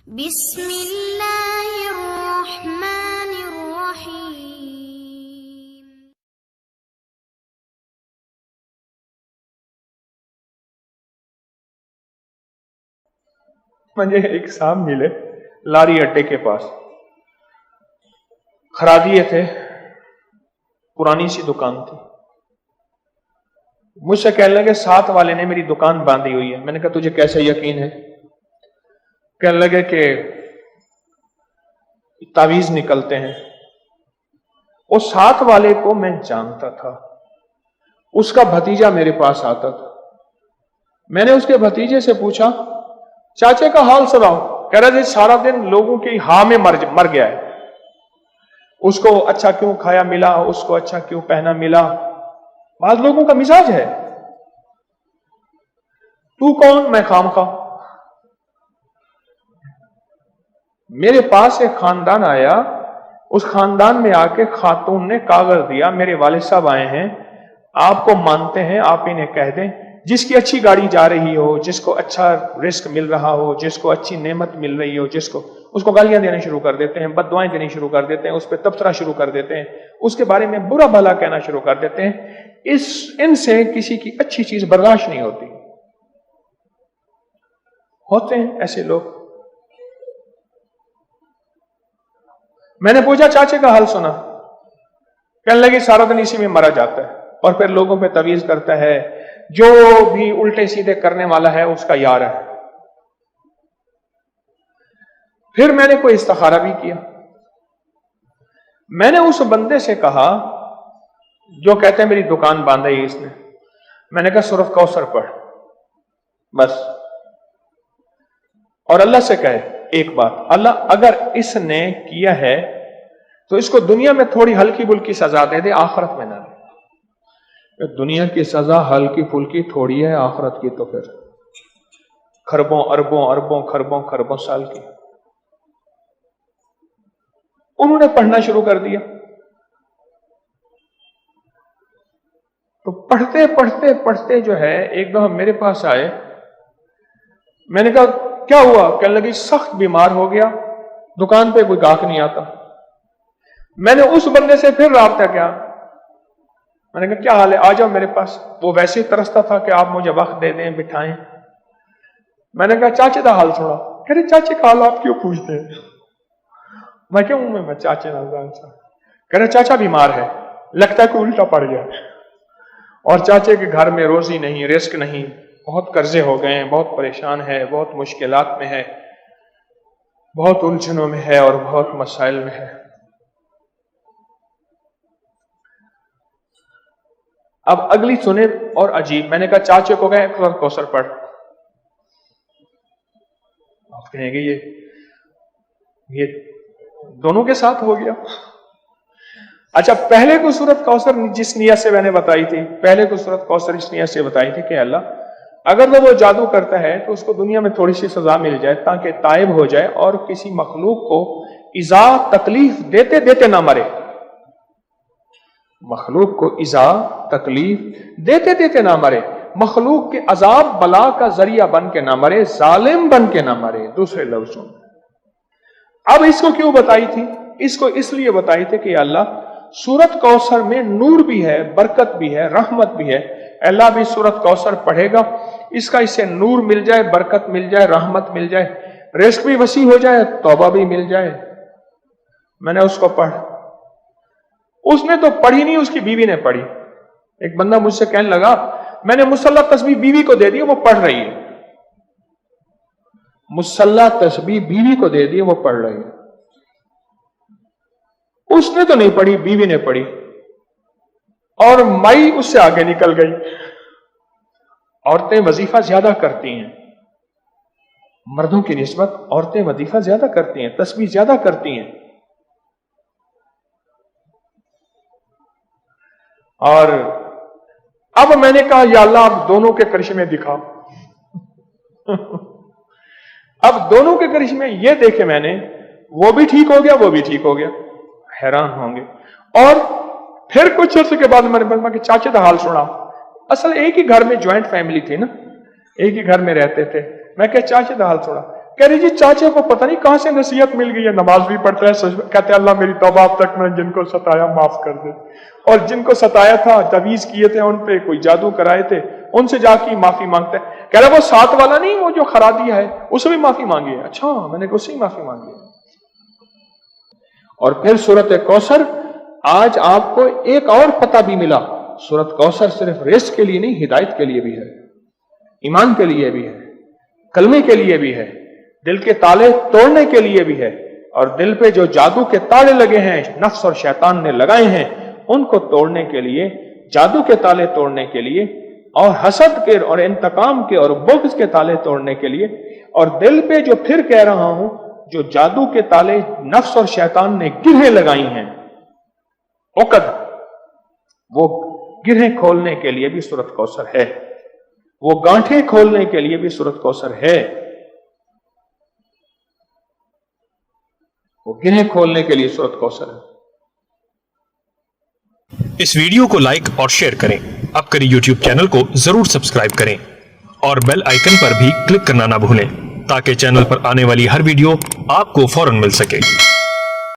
بسم اللہ الرحمن الرحیم۔ مجھے ایک صاحب ملے لاری اڈے کے پاس، خرادیے تھے، پرانی سی دکان تھی۔ مجھ سے کہنے لگے ساتھ والے نے میری دکان باندھی ہوئی ہے۔ میں نے کہا تجھے کیسے یقین ہے؟ کہنے لگے کہ تعویذ نکلتے ہیں۔ وہ ساتھ والے کو میں جانتا تھا، اس کا بھتیجا میرے پاس آتا تھا۔ میں نے اس کے بھتیجے سے پوچھا چاچے کا حال سناؤ۔ کہہ رہا تھا سارا دن لوگوں کی ہاں میں مر گیا ہے، اس کو اچھا کیوں کھایا ملا، اس کو اچھا کیوں پہنا ملا۔ بعض لوگوں کا مزاج ہے، تو کون میں خامخواہ۔ میرے پاس ایک خاندان آیا، اس خاندان میں آ کے خاتون نے کاغذ دیا، میرے والد صاحب آئے ہیں، آپ کو مانتے ہیں، آپ انہیں کہہ دیں جس کی اچھی گاڑی جا رہی ہو، جس کو اچھا رزق مل رہا ہو، جس کو اچھی نعمت مل رہی ہو، اس کو گالیاں دینا شروع کر دیتے ہیں، بد دعائیں دینی شروع کر دیتے ہیں، اس پہ تبصرہ شروع کر دیتے ہیں، اس کے بارے میں برا بھلا کہنا شروع کر دیتے ہیں۔ ان سے کسی کی اچھی چیز برداشت نہیں ہوتی۔ ہوتے ہیں ایسے لوگ۔ میں نے پوچھا چاچے کا حال سنا؟ کہنے لگے سارا دن اسی میں مرا جاتا ہے اور پھر لوگوں پہ تویز کرتا ہے، جو بھی الٹے سیدھے کرنے والا ہے اس کا یار ہے۔ پھر میں نے کوئی استخارہ بھی کیا۔ میں نے اس بندے سے کہا جو کہتے ہیں میری دکان باندھی اس نے، میں نے کہا سورۃ کوثر پڑھ بس، اور اللہ سے کہے ایک بات، اللہ اگر اس نے کیا ہے تو اس کو دنیا میں تھوڑی ہلکی پھلکی سزا دے دے، آخرت میں نہ دے۔ دنیا کی سزا ہلکی پھلکی تھوڑی ہے، آخرت کی تو پھر خربوں اربوں اربوں خربوں خربوں سال کی۔ انہوں نے پڑھنا شروع کر دیا، تو پڑھتے پڑھتے پڑھتے جو ہے ایک دفعہ میرے پاس آئے۔ میں نے کہا کیا ہوا؟ کہنے لگی سخت بیمار ہو گیا، دکان پہ کوئی گاہک نہیں آتا۔ میں نے اس بندے سے پھر رابطہ کیا، میں نے کہا کیا حال ہے، آ جاؤ میرے پاس۔ وہ ویسے ہی ترستا تھا کہ آپ مجھے وقت دے دیں، بٹھائیں۔ میں نے کہا چاچے کا حال چھوڑا۔ کہہ رہے چاچے کا حال آپ کیوں پوچھتے ہیں؟ میں کیوں میں چاچے نہ، کہہ رہے چاچا بیمار ہے، لگتا ہے کوئی الٹا پڑ گیا، اور چاچے کے گھر میں روزی نہیں، رزق نہیں، بہت قرضے ہو گئے ہیں، بہت پریشان ہے، بہت مشکلات میں ہے، بہت الجھنوں میں ہے اور بہت مسائل میں ہے۔ اب اگلی سنے اور عجیب۔ میں نے کہا چاچے کو کہے سورۃ کوثر پڑھ۔ آپ کہیں گے یہ دونوں کے ساتھ ہو گیا۔ اچھا، پہلے کو سورۃ کوثر جس نیت سے میں نے بتائی تھی، پہلے کو سورۃ کوثر اس نیت سے بتائی تھی کہ اللہ اگر وہ جادو کرتا ہے تو اس کو دنیا میں تھوڑی سی سزا مل جائے تاکہ تائب ہو جائے اور کسی مخلوق کو ایذا تکلیف دیتے دیتے نہ مرے، مخلوق کو ایذا تکلیف دیتے دیتے نہ مرے، مخلوق کے عذاب بلا کا ذریعہ بن کے نہ مرے، ظالم بن کے نہ مرے، دوسرے لفظوں میں۔ اب اس کو کیوں بتائی تھی؟ اس کو اس لیے بتائی تھی کہ اللہ سورۃ کوثر میں نور بھی ہے، برکت بھی ہے، رحمت بھی ہے۔ اللہ بھی سورۃ کوثر پڑھے گا، اس کا اس سے نور مل جائے، برکت مل جائے، رحمت مل جائے، رزق بھی وسیع ہو جائے، توبہ بھی مل جائے۔ میں نے اس کو پڑھ، اس نے تو پڑھی نہیں، اس کی بیوی نے پڑھی۔ ایک بندہ مجھ سے کہنے لگا میں نے مصلح تسبیح بیوی کو دے دی، وہ پڑھ رہی ہے۔ مصلح تسبیح بیوی کو دے دی، وہ پڑھ رہی ہے۔ اس نے تو نہیں پڑھی، بیوی نے پڑھی، اور مائی اس سے آگے نکل گئی۔ عورتیں وظیفہ زیادہ کرتی ہیں، مردوں کی نسبت عورتیں وظیفہ زیادہ کرتی ہیں، تسبیح زیادہ کرتی ہیں۔ اور اب میں نے کہا یا اللہ اب دونوں کے کرشمے دکھا۔ اب دونوں کے کرشمے یہ دیکھے میں نے، وہ بھی ٹھیک ہو گیا، وہ بھی ٹھیک ہو گیا۔ حیران ہوں گے۔ اور پھر کچھ عرصے کے بعد میں نے کہا کہ چاچے کا حال سنا۔ اصل ایک ہی گھر میں جوائنٹ فیملی تھی نا، ایک ہی گھر میں رہتے تھے۔ میں کہ چاچے کا حال سنا، کہہ رہی جی چاچے کو پتہ نہیں کہاں سے نصیحت مل گئی ہے، نماز بھی پڑھتا ہے، کہتے ہیں اللہ میری توبہ اب تک میں جن کو ستایا معاف کر دے، اور جن کو ستایا تھا تعویذ کیے تھے ان پہ کوئی جادو کرائے تھے ان سے جا کے معافی مانگتا ہے۔ کہہ رہا وہ 7 والا نہیں، وہ جو خرا دیا ہے اسے بھی معافی مانگی ہے۔ اچھا میں نے اس سے معافی مانگی ہے۔ اور پھر سورۃ کوثر، آج آپ کو ایک اور پتہ بھی ملا، سورۃ کوثر صرف رزق کے لیے نہیں، ہدایت کے لیے بھی ہے، ایمان کے لیے بھی ہے، کلمے کے لیے بھی ہے، دل کے تالے توڑنے کے لیے بھی ہے، اور دل پہ جو جادو کے تالے لگے ہیں نفس اور شیطان نے لگائے ہیں ان کو توڑنے کے لیے، جادو کے تالے توڑنے کے لیے، اور حسد کے اور انتقام کے اور بغض کے تالے توڑنے کے لیے، اور دل پہ جو پھر کہہ رہا ہوں جو جادو کے تالے نفس اور شیطان نے گرہیں لگائی ہیں، عقد، وہ گرہیں کھولنے کے لیے بھی سورۃ کوثر ہے، وہ گانٹھیں کھولنے کے لیے بھی سورۃ کوثر ہے، وہ گرہیں کھولنے کے لیے سورۃ کوثر ہے۔ اس ویڈیو کو لائک اور شیئر کریں، اب کریں یوٹیوب چینل کو ضرور سبسکرائب کریں اور بیل آئیکن پر بھی کلک کرنا نہ بھولیں تاکہ چینل پر آنے والی ہر ویڈیو آپ کو فوراً مل سکے۔